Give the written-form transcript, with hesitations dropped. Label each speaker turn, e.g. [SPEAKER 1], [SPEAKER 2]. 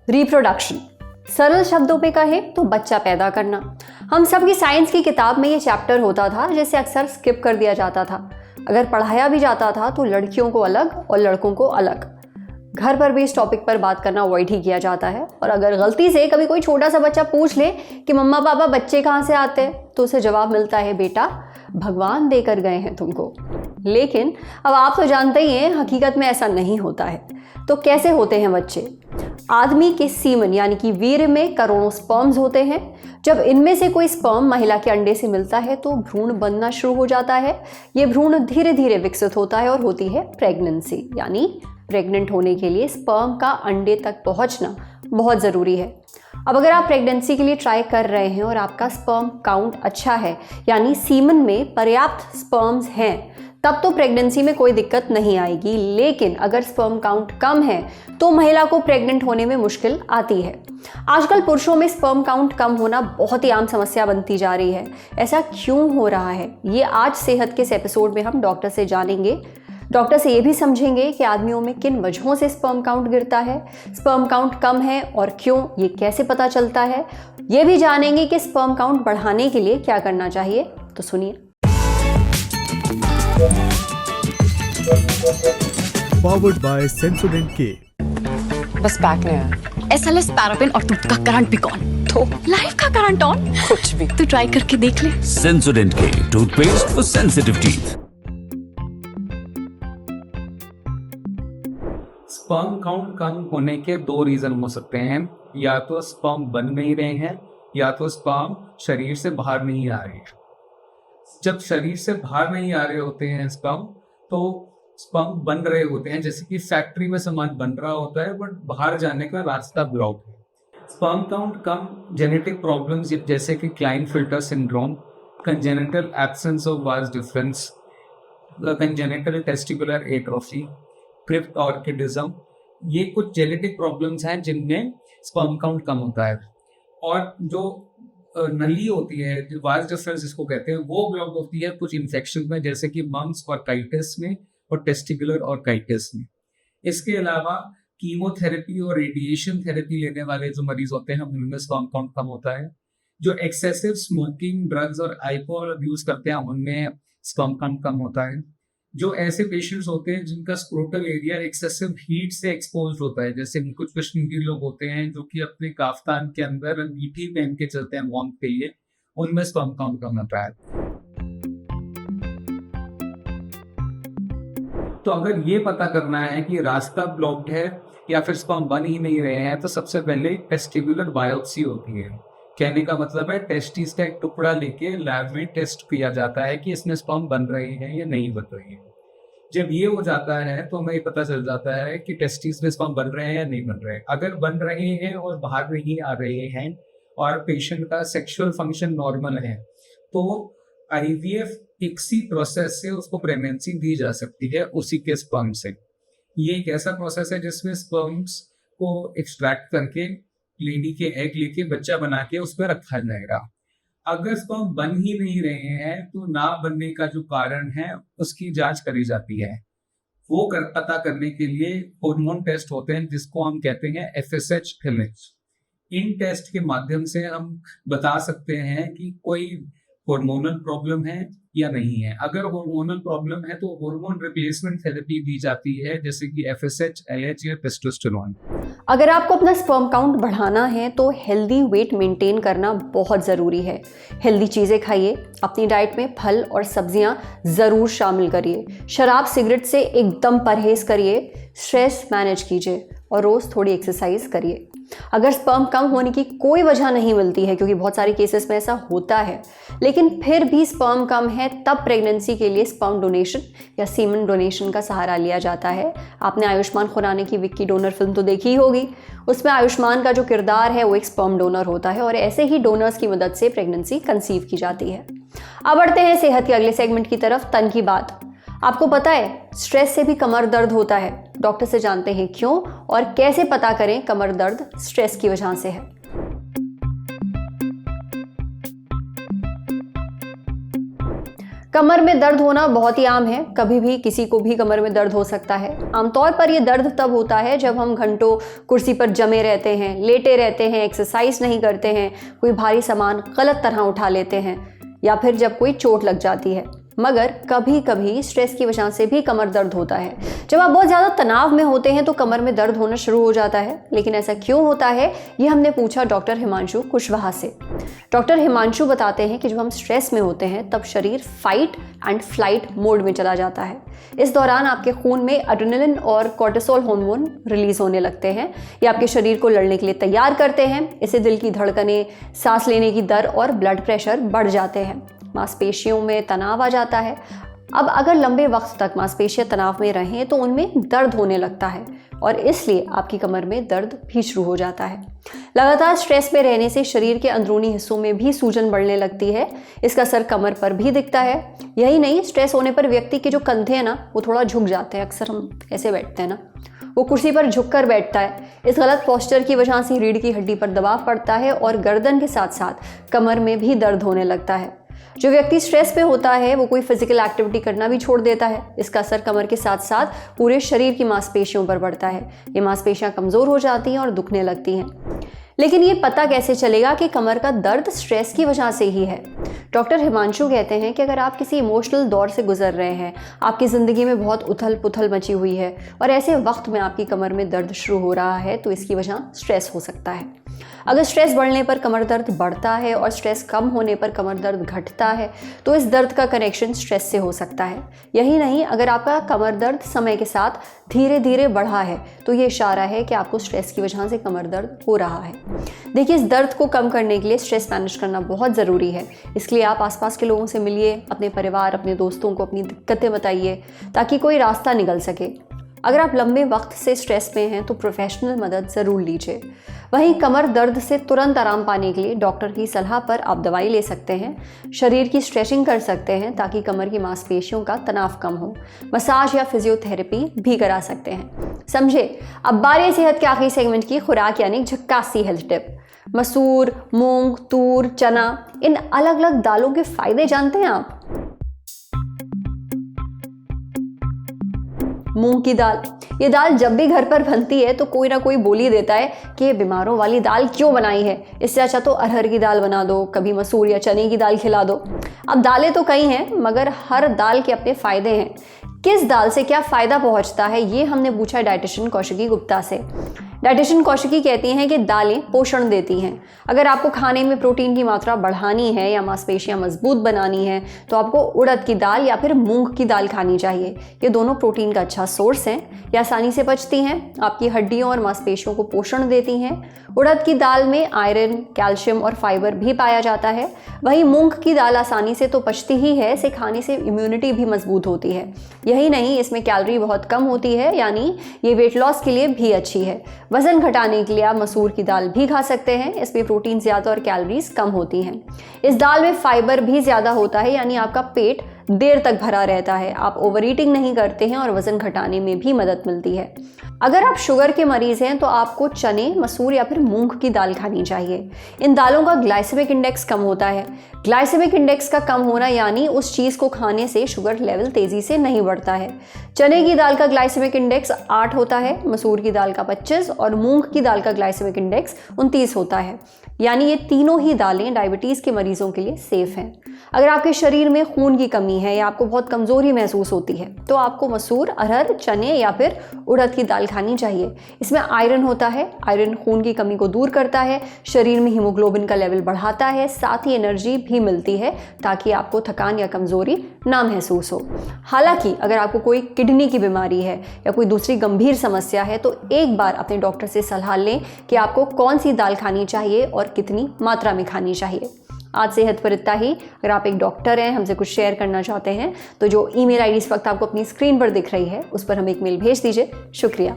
[SPEAKER 1] Reproduction, सरल शब्दों पे कहें तो बच्चा पैदा करना। हम सबकी साइंस की किताब में ये चैप्टर होता था जिसे अक्सर स्किप कर दिया जाता था। अगर पढ़ाया भी जाता था तो लड़कियों को अलग और लड़कों को अलग। घर पर भी इस टॉपिक पर बात करना अवॉइड ही किया जाता है। और अगर गलती से कभी कोई छोटा सा बच्चा पूछ ले कि मम्मा पापा बच्चे कहाँ से आते हैं, तो उसे जवाब मिलता है, बेटा भगवान देकर गए हैं तुमको। लेकिन अब आप तो जानते ही हैं हकीकत में ऐसा नहीं होता है। तो कैसे होते हैं बच्चे? आदमी के सीमन यानी कि वीर्य में करोड़ों स्पर्म्स होते हैं। जब इनमें से कोई स्पर्म महिला के अंडे से मिलता है तो भ्रूण बनना शुरू हो जाता है। ये भ्रूण धीरे धीरे विकसित होता है और होती है प्रेगनेंसी, यानी प्रेग्नेंट होने के लिए स्पर्म का अंडे तक पहुंचना बहुत ज़रूरी है। अब अगर आप प्रेगनेंसी के लिए ट्राई कर रहे हैं और आपका स्पर्म काउंट अच्छा है, यानी सीमन में पर्याप्त स्पर्म्स हैं, तब तो प्रेगनेंसी में कोई दिक्कत नहीं आएगी। लेकिन अगर स्पर्म काउंट कम है तो महिला को प्रेग्नेंट होने में मुश्किल आती है। आजकल पुरुषों में स्पर्म काउंट कम होना बहुत ही आम समस्या बनती जा रही है। ऐसा क्यों हो रहा है, ये आज सेहत के इस एपिसोड में हम डॉक्टर से जानेंगे। डॉक्टर से ये भी समझेंगे कि आदमियों में किन वजहों से स्पर्म काउंट गिरता है, स्पर्म काउंट कम है और क्यों, ये कैसे पता चलता है। ये भी जानेंगे कि स्पर्म काउंट बढ़ाने के लिए क्या करना चाहिए। तो सुनिए।
[SPEAKER 2] Powered by Sensodyne K।
[SPEAKER 3] बस पैक नहीं है। SLS पैराफिन और दूध का करंट भी कौन? तो लाइफ का करंट ऑन? कुछ भी तो ट्राई करके देख ले।
[SPEAKER 4] Sensodyne K toothpaste for sensitive teeth.
[SPEAKER 5] Sperm count कम होने के दो रीजन हो सकते हैं। या तो स्पर्म बन नहीं रहे हैं या तो स्पर्म शरीर से बाहर नहीं आ रहे हैं। जब शरीर से बाहर नहीं आ रहे होते हैं स्पर्म, तो स्पर्म बन रहे होते हैं, जैसे कि फैक्ट्री में सामान बन रहा होता है बट बाहर जाने का रास्ता ब्लॉक है। स्पर्म काउंट कम जेनेटिक प्रॉब्लम्स जैसे कि Klinefelter syndrome, congenital absence of vas deferens, congenital testicular atrophy, cryptorchidism, ये कुछ जेनेटिक प्रॉब्लम्स हैं जिनमें स्पर्म काउंट कम होता है। और जो नली होती है, जो वास डिफरेंस जिसको कहते हैं, वो ब्लॉक होती है कुछ इन्फेक्शन में, जैसे कि मम्स और काइटिस में और टेस्टिकुलर और काइटिस में। इसके अलावा कीमोथेरेपी और रेडिएशन थेरेपी लेने वाले जो मरीज होते हैं उनमें स्पर्म काउंट कम होता है। जो एक्सेसिव स्मोकिंग, ड्रग्स और अल्कोहल यूज करते हैं उनमें स्पर्म काउंट कम होता है। जो ऐसे पेशेंट्स होते हैं जिनका स्क्रोटल एरिया एक्सेसिव हीट से एक्सपोज होता है, जैसे कुछ कश्मीरी लोग होते हैं जो कि अपने काफ्तान के अंदर अंगीठी पहन के चलते हैं वार्म के लिए, उनमें स्पर्म काउंट कम होता है। तो अगर ये पता करना है कि रास्ता ब्लॉक्ड है या फिर स्पर्म बन ही नहीं रहे हैं, तो सबसे पहले टेस्टिकुलर बायोप्सी होती है। कहने का मतलब है टेस्टिस का एक टुकड़ा लेके लैब में टेस्ट किया जाता है कि इसमें स्पर्म बन रहे हैं या नहीं बन रहे हैं। जब ये हो जाता है तो हमें पता चल जाता है कि टेस्टिस में स्पर्म बन रहे हैं या नहीं बन रहे हैं। अगर बन रहे हैं और बाहर नहीं आ रहे हैं और पेशेंट का सेक्सुअल फंक्शन नॉर्मल है, तो IVF इसी प्रोसेस से उसको प्रेगनेंसी दी जा सकती है, उसी के स्पर्म से। ये एक ऐसा प्रोसेस है जिसमें स्पर्म्स को एक्सट्रैक्ट करके लेडी के एग लेके बच्चा बना के उस पर रखा जाएगा। अगर स्पर्म बन ही नहीं रहे हैं तो ना बनने का जो कारण है उसकी जांच करी जाती है। वो पता करने के लिए हार्मोन टेस्ट होते हैं जिसको हम कहते हैं FSH इमेज। इन टेस्ट के माध्यम से हम बता सकते हैं कि कोई हार्मोनल प्रॉब्लम है या नहीं है। अगर हार्मोनल प्रॉब्लम है तो हार्मोन रिप्लेसमेंट थेरेपी दी जाती है, जैसे कि FSH, LH या टेस्टोस्टेरोन।
[SPEAKER 1] अगर आपको अपना स्पर्म काउंट बढ़ाना है तो हेल्दी वेट मेंटेन करना बहुत ज़रूरी है। हेल्दी चीज़ें खाइए, अपनी डाइट में फल और सब्जियां ज़रूर शामिल करिए, शराब सिगरेट से एकदम परहेज़ करिए, स्ट्रेस मैनेज कीजिए और रोज़ थोड़ी एक्सरसाइज करिए। अगर स्पर्म कम होने की कोई वजह नहीं मिलती है, क्योंकि बहुत सारे केसेस में ऐसा होता है, लेकिन फिर भी स्पर्म कम है, तब प्रेगनेंसी के लिए स्पर्म डोनेशन या सीमन डोनेशन का सहारा लिया जाता है। आपने आयुष्मान खुराना की विक्की डोनर फिल्म तो देखी ही होगी। उसमें आयुष्मान का जो किरदार है वो एक स्पर्म डोनर होता है और ऐसे ही डोनर्स की मदद से प्रेगनेंसी कंसीव की जाती है। अब बढ़ते हैं सेहत के अगले सेगमेंट की तरफ, तन की बात। आपको पता है स्ट्रेस से भी कमर दर्द होता है। डॉक्टर से जानते हैं क्यों और कैसे पता करें कमर दर्द स्ट्रेस की वजह से है। कमर में दर्द होना बहुत ही आम है, कभी भी किसी को भी कमर में दर्द हो सकता है। आमतौर पर ये दर्द तब होता है जब हम घंटों कुर्सी पर जमे रहते हैं, लेटे रहते हैं, एक्सरसाइज नहीं करते हैं, कोई भारी सामान गलत तरह उठा लेते हैं या फिर जब कोई चोट लग जाती है। मगर कभी कभी स्ट्रेस की वजह से भी कमर दर्द होता है। जब आप बहुत ज़्यादा तनाव में होते हैं तो कमर में दर्द होना शुरू हो जाता है। लेकिन ऐसा क्यों होता है, ये हमने पूछा डॉक्टर हिमांशु कुशवाहा से। डॉक्टर हिमांशु बताते हैं कि जब हम स्ट्रेस में होते हैं तब शरीर फाइट एंड फ्लाइट मोड में चला जाता है। इस दौरान आपके खून में एड्रेनलिन और कोर्टिसोल हार्मोन रिलीज होने लगते हैं। ये आपके शरीर को लड़ने के लिए तैयार करते हैं। इससे दिल की धड़कनें, सांस लेने की दर और ब्लड प्रेशर बढ़ जाते हैं। मांसपेशियों में तनाव आ जाता है। अब अगर लंबे वक्त तक मांसपेशियां तनाव में रहें तो उनमें दर्द होने लगता है और इसलिए आपकी कमर में दर्द भी शुरू हो जाता है। लगातार स्ट्रेस में रहने से शरीर के अंदरूनी हिस्सों में भी सूजन बढ़ने लगती है। इसका असर कमर पर भी दिखता है। यही नहीं, स्ट्रेस होने पर व्यक्ति के जो कंधे हैं ना, वो थोड़ा झुक जाते हैं। अक्सर हम ऐसे बैठते हैं ना, वो कुर्सी पर झुककर बैठता है। इस गलत पोस्चर की वजह से रीढ़ की हड्डी पर दबाव पड़ता है और गर्दन के साथ साथ कमर में भी दर्द होने लगता है। जो व्यक्ति स्ट्रेस में होता है वो कोई फिजिकल एक्टिविटी करना भी छोड़ देता है। इसका असर कमर के साथ साथ पूरे शरीर की मांसपेशियों पर पड़ता है। ये मांसपेशियां कमज़ोर हो जाती हैं और दुखने लगती हैं। लेकिन ये पता कैसे चलेगा कि कमर का दर्द स्ट्रेस की वजह से ही है? डॉक्टर हिमांशु कहते हैं कि अगर आप किसी इमोशनल दौर से गुजर रहे हैं, आपकी ज़िंदगी में बहुत उथल पुथल मची हुई है और ऐसे वक्त में आपकी कमर में दर्द शुरू हो रहा है, तो इसकी वजह स्ट्रेस हो सकता है। अगर स्ट्रेस बढ़ने पर कमर दर्द बढ़ता है और स्ट्रेस कम होने पर कमर दर्द घटता है, तो इस दर्द का कनेक्शन स्ट्रेस से हो सकता है। यही नहीं, अगर आपका कमर दर्द समय के साथ धीरे धीरे बढ़ा है तो ये इशारा है कि आपको स्ट्रेस की वजह से कमर दर्द हो रहा है। देखिए, इस दर्द को कम करने के लिए स्ट्रेस मैनेज करना बहुत ज़रूरी है। इसलिए आप आसपास के लोगों से मिलिए, अपने परिवार, अपने दोस्तों को अपनी दिक्कतें बताइए ताकि कोई रास्ता निकल सके। अगर आप लंबे वक्त से स्ट्रेस में हैं तो प्रोफेशनल मदद ज़रूर लीजिए। वहीं कमर दर्द से तुरंत आराम पाने के लिए डॉक्टर की सलाह पर आप दवाई ले सकते हैं। शरीर की स्ट्रेचिंग कर सकते हैं ताकि कमर की मांसपेशियों का तनाव कम हो। मसाज या फिजियोथेरेपी भी करा सकते हैं। समझे? अब बारी सेहत के आखिरी सेगमेंट की खुराक यानी झक्कासी हेल्थ टिप। मसूर, मूंग, तूर, चना, इन अलग अलग दालों के फायदे जानते हैं आप? मूंग की दाल, ये दाल जब भी घर पर बनती है तो कोई ना कोई बोल ही देता है कि ये बीमारों वाली दाल क्यों बनाई है, इससे अच्छा तो अरहर की दाल बना दो, कभी मसूर या चने की दाल खिला दो। अब दालें तो कई हैं मगर हर दाल के अपने फायदे हैं। किस दाल से क्या फ़ायदा पहुंचता है, ये हमने पूछा डाइटिशियन कौशिकी गुप्ता से। डाइटिशियन कौशिकी कहती हैं कि दालें पोषण देती हैं। अगर आपको खाने में प्रोटीन की मात्रा बढ़ानी है या मांसपेशियां मजबूत बनानी है तो आपको उड़द की दाल या फिर मूंग की दाल खानी चाहिए। ये दोनों प्रोटीन का अच्छा सोर्स हैं, ये आसानी से पचती हैं, आपकी हड्डियों और मांसपेशियों को पोषण देती हैं। उड़द की दाल में आयरन, कैल्शियम और फाइबर भी पाया जाता है। वहीं मूंग की दाल आसानी से तो पचती ही है, इसे खाने से इम्यूनिटी भी मजबूत होती है। यही नहीं, इसमें कैलोरी बहुत कम होती है, यानी ये वेट लॉस के लिए भी अच्छी है। वजन घटाने के लिए आप मसूर की दाल भी खा सकते हैं, इसमें प्रोटीन ज़्यादा और कैलोरीज कम होती हैं। इस दाल में फाइबर भी ज़्यादा होता है, यानी आपका पेट देर तक भरा रहता है, आप ओवर ईटिंग नहीं करते हैं और वजन घटाने में भी मदद मिलती है। अगर आप शुगर के मरीज हैं तो आपको चने, मसूर या फिर मूंग की दाल खानी चाहिए। इन दालों का ग्लाइसेमिक इंडेक्स कम होता है। ग्लाइसेमिक इंडेक्स का कम होना यानी उस चीज़ को खाने से शुगर लेवल तेज़ी से नहीं बढ़ता है। चने की दाल का ग्लाइसेमिक इंडेक्स 8 होता है, मसूर की दाल का 25 और मूंग की दाल का ग्लाइसेमिक इंडेक्स 29 होता है। यानी ये तीनों ही दालें डायबिटीज़ के मरीजों के लिए सेफ हैं। अगर आपके शरीर में खून की कमी है या आपको बहुत कमज़ोरी महसूस होती है तो आपको मसूर, अरहर, चने या फिर उड़द की दाल खानी चाहिए। इसमें आयरन होता है। आयरन खून की कमी को दूर करता है, शरीर में हीमोग्लोबिन का लेवल बढ़ाता है, साथ ही एनर्जी भी मिलती है ताकि आपको थकान या कमज़ोरी ना महसूस हो। हालांकि अगर आपको कोई किडनी की बीमारी है या कोई दूसरी गंभीर समस्या है तो एक बार अपने डॉक्टर से सलाह लें कि आपको कौन सी दाल खानी चाहिए और कितनी मात्रा में खानी चाहिए। आज सेहत पर इतना ही। अगर आप एक डॉक्टर हैं, हमसे कुछ शेयर करना चाहते हैं तो जो ईमेल आईडी इस वक्त आपको अपनी स्क्रीन पर दिख रही है उस पर हमें एक मेल भेज दीजिए। शुक्रिया।